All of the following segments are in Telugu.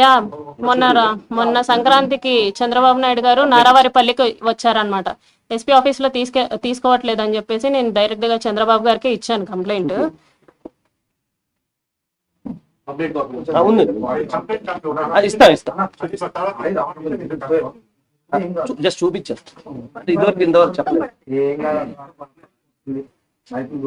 యా మొన్న సంక్రాంతికి చంద్రబాబు నాయుడు గారు నారావారిపల్లికి వచ్చారనమాట. ఎస్పీ ఆఫీస్ లో తీసుకోవట్లేదు అని చెప్పేసి నేను డైరెక్ట్ గా చంద్రబాబు గారికి ఇచ్చాను కంప్లైంట్. జస్ట్ చూపించారు అంటే ఇదివరకు ఇంతవరకు చెప్పలేదు. అయిపోయింది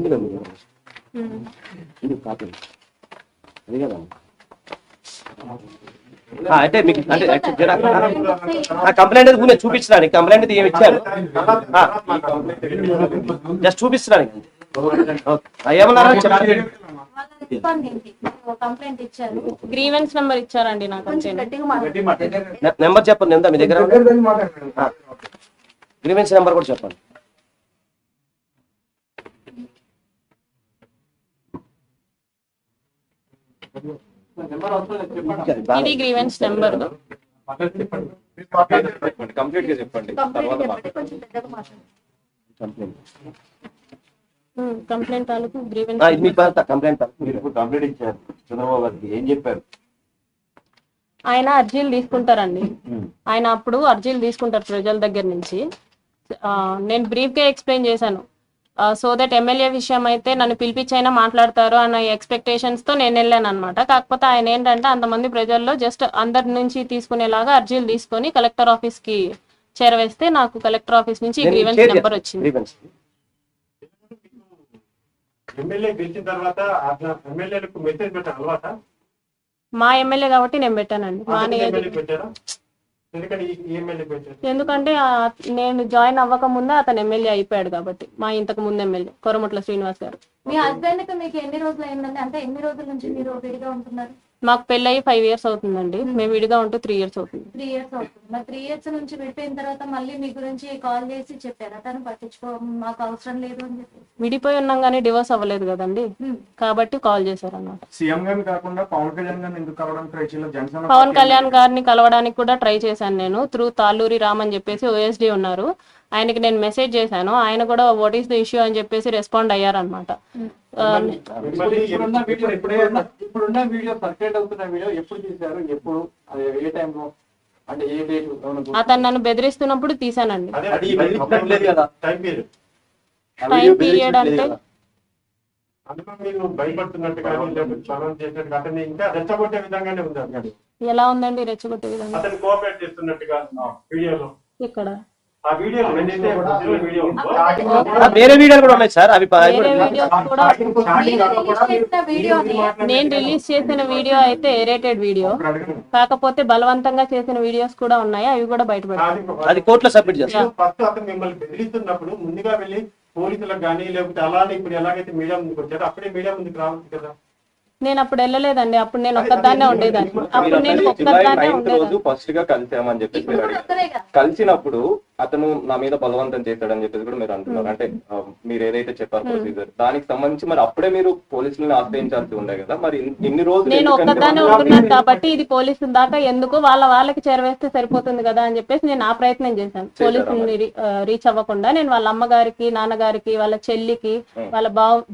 2 minutes. అంటే మీకు అంటే కంప్లైంట్ అయితే ముందే చూపించడానికి కంప్లైంట్ అయితే ఏమి ఇచ్చారు జస్ట్ చూపిస్తున్నానికి ఏమన్నారా చెప్పండి. గ్రీవెన్స్ నెంబర్ ఇచ్చారండి నాకు. నెంబర్ చెప్పండి ఎంత మీ దగ్గర గ్రీవెన్స్ నెంబర్ కూడా చెప్పండి. ఇది గ్రీవెన్స్ నెంబర్. కంప్లీట్ గా చెప్పండి. కంప్లైంట్ తాలూకు గ్రీవెన్స్ కంప్లైంట్ ఇచ్చారు చంద్రబాబు గారికి ఏం చెప్పారు? ఆయన అర్జీలు తీసుకుంటారండి. ఆయన అప్పుడు అర్జీలు తీసుకుంటారు ప్రజల దగ్గర నుంచి. నేను బ్రీఫ్ గా ఎక్స్ప్లెయిన్ చేశాను. సో దట్ ఎమ్మెల్యే విషయం అయితే నన్ను పిలిపించైనా మాట్లాడతారు అన్న ఎక్స్పెక్టేషన్స్ తో నేను వెళ్ళాను అనమాట. కాకపోతే ఆయన ఏంటంటే అంతమంది ప్రజల్లో జస్ట్ అందరి నుంచి తీసుకునేలాగా అర్జీలు తీసుకొని కలెక్టర్ ఆఫీస్ కి చేరవేస్తే నాకు కలెక్టర్ ఆఫీస్ నుంచి గ్రీవెన్స్ నెంబర్ వచ్చింది. మా ఎమ్మెల్యే కాబట్టి నేను పెట్టానండి. ఎందుకంటే నేను జాయిన్ అవ్వక ముందే అతను ఎమ్మెల్యే అయిపోయాడు కాబట్టి. మా ఇంతకు ముందు ఎమ్మెల్యే కొరముట్ల శ్రీనివాస్ గారు. మీ హస్బెండ్ కి మీకు ఎన్ని రోజులు అయిందండి? అంటే ఎన్ని రోజుల నుంచి మీరు విడిగా ఉంటున్నారు? మాకు పెళ్ళయి 5 years అవుతుందండి. మేము విడిగా ఉంటూ 3 years అవుతుంది. 3 years అవుతుంది. మరి 3 years నుంచి విడిపోయిన తర్వాత మళ్ళీ మీ గురించి కాల్ చేసి చెప్పారా తను పట్టించుకో మాకు అవసరం లేదు అని చెప్పి? విడిపోయి ఉన్నాం కానీ డివోర్స్ అవ్వలేదు కదండి, కాబట్టి కాల్ చేశారు అన్నమాట. సీఎం గారిని కాకుండా పవన్ కళ్యాణ్ గారిని ఎందుకు కలవడానికి ట్రై చేయలేదు? జనసేన పవన్ కళ్యాణ్ గారిని కలవడానికి కూడా ట్రై చేశాను నేను. త్రూ తాళ్ళూరి రామ్ అని చెప్పేసి OSD ఉన్నారు, ఆయనకి నేను మెసేజ్ చేశాను. ఆయన కూడా వాట్ ఈస్ ద ఇష్యూ అని చెప్పేసి రెస్పాండ్ అయ్యారనమాట. ఇప్పుడున్న వీడియో సర్క్యులేట్ అవుతున్న వీడియో ఎప్పుడు తీశారు? ఎప్పుడు? ఏ టైంలో? అంటే ఏ డేట్? అతను నన్ను బెదిరిస్తున్నప్పుడు తీసానండి. టైం పీరియడ్ అంటే ఎలా ఉందండి? రెచ్చగొట్టే విధంగా ఇక్కడ వేరే వీడియోలు కూడా ఉన్నాయి సార్. అవి నేను రిలీజ్ చేసిన వీడియో అయితే ఎరేటెడ్ వీడియో, కాకపోతే బలవంతంగా చేసిన వీడియోస్ కూడా ఉన్నాయి. అవి కూడా బయటపడతాయి. అది కోర్టులో సబ్మిట్ చేస్తాను. మిమ్మల్ని బెదిరిస్తున్నప్పుడు ముందుగా వెళ్ళి పోలీసులకు కానీ లేకపోతే అలానే ఇప్పుడు ఎలాగైతే మీడియా ముందుకు వచ్చారో అప్పుడే మీడియా ముందుకు రావచ్చు కదా? నేను అప్పుడు వెళ్ళలేదండి. అప్పుడు నేను ఒక్కదాన్నే ఉండేదాన్ని. అప్పుడు నేను ఒక్కదాన్నే ఉండేదాన్ని. ఫస్ట్ గా కలిసామని చెప్పేసి మీరు అడిగారు. కలిసినప్పుడు అతను నా మీద బలవంతం చేశాడని చెప్పేసి కూడా మీరు అంటున్నారు. అంటే మీరు ఏదైతే చెప్పారు ప్రొసీజర్ దానికి సంబంధించి మరి అప్పుడే మీరు పోలీసులను ఆశ్రయించాల్సి ఉండే కదా. మరి ఇన్ని రోజులు నేను ఒక్కదాన్నే ఉంటున్నాను కాబట్టి ఇది పోలీసుల దాకా ఎందుకు, వాళ్ళకి చేరవేస్తే సరిపోతుంది కదా అని చెప్పేసి నేను ఆ ప్రయత్నం చేశాను. పోలీసుని రీచ్ అవ్వకుండా నేను వాళ్ళ అమ్మగారికి, నాన్నగారికి, వాళ్ళ చెల్లికి, వాళ్ళ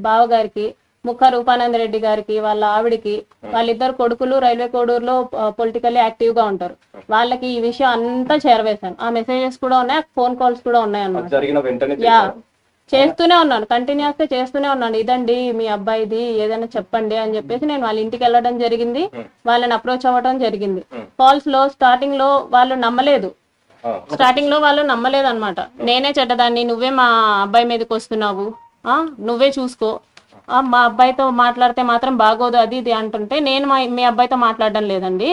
బావగారికి, ముఖ రూపానంద రెడ్డి గారికి, వాళ్ళ ఆవిడికి, వాళ్ళిద్దరు కొడుకులు రైల్వే కోడూరులో పొలిటికల్లీ యాక్టివ్ గా ఉంటారు, వాళ్ళకి ఈ విషయం అంతా చేరవేశాను. ఆ మెసేజెస్ కూడా ఉన్నాయి, ఫోన్ కాల్స్ కూడా ఉన్నాయి అన్నమాట. యా, చేస్తూనే ఉన్నాను, కంటిన్యూస్ గా చేస్తూనే ఉన్నాను. ఇదండి మీ అబ్బాయిది, ఏదైనా చెప్పండి అని చెప్పేసి నేను వాళ్ళ ఇంటికి వెళ్ళడం జరిగింది, వాళ్ళని అప్రోచ్ అవ్వడం జరిగింది. కాల్స్ లో స్టార్టింగ్ లో వాళ్ళు నమ్మలేదు అనమాట. నేనే చెడ్డదాన్ని, నువ్వే మా అబ్బాయి మీదకి వస్తున్నావు, నువ్వే చూసుకో, మా అబ్బాయితో మాట్లాడితే మాత్రం బాగోదు, అది ఇది అంటుంటే నేను మీ అబ్బాయితో మాట్లాడడం లేదండి,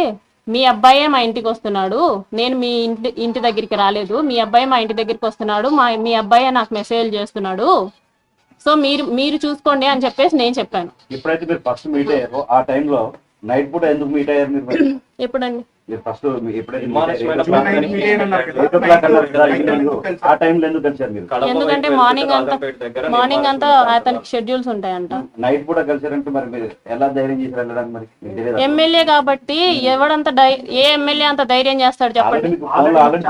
మీ అబ్బాయే మా ఇంటికి వస్తున్నాడు, నేను మీ ఇంటి దగ్గరికి రాలేదు, మీ అబ్బాయి మా ఇంటి దగ్గరికి వస్తున్నాడు, మీ అబ్బాయే నాకు మెసేజ్ చేస్తున్నాడు, సో మీరు చూసుకోండి అని చెప్పేసి నేను చెప్పాను. ఎప్పుడైతే మీరు ఫస్ట్ మీట్ అయ్యారో ఆ టైంలో నైట్ పూట ఎందుకు మీట్ అయ్యారు మీరు? ఎప్పుడండి? మీరు ఫస్ట్ ఎప్పుడైతే విమానాశ్రయమైన జూన్ 9 మీడియం అన్నారు కదా. 8 o'clock అన్నారు కదా, నైట్ ఈవినింగ్ ఎందుకు కలిసి? ఆ టైంలో ఎందుకు కలిసారు మీరు? కడప ఎందుకంటే వైపు మార్నింగ్ వెళ్తే అంతా రాజంపేట దగ్గర మార్నింగ్ అంతా నిర్మానుష్యం అతనికి షెడ్యూల్స్ ఉంటాయంట. నైట్ పూట కలిసారంటే మరి మీరు ఎలా ధైర్యం చేసి వెళ్ళడానికి మరి మీకు తెలియదా? ఎమ్మెల్యే కాబట్టి ఎవడంత ఏ ఎమ్మెల్యే అంత ధైర్యం చేస్తాడు చెప్పండి? ఆల్రెడీ మీకు ఫోన్లో ఆల్రెడీ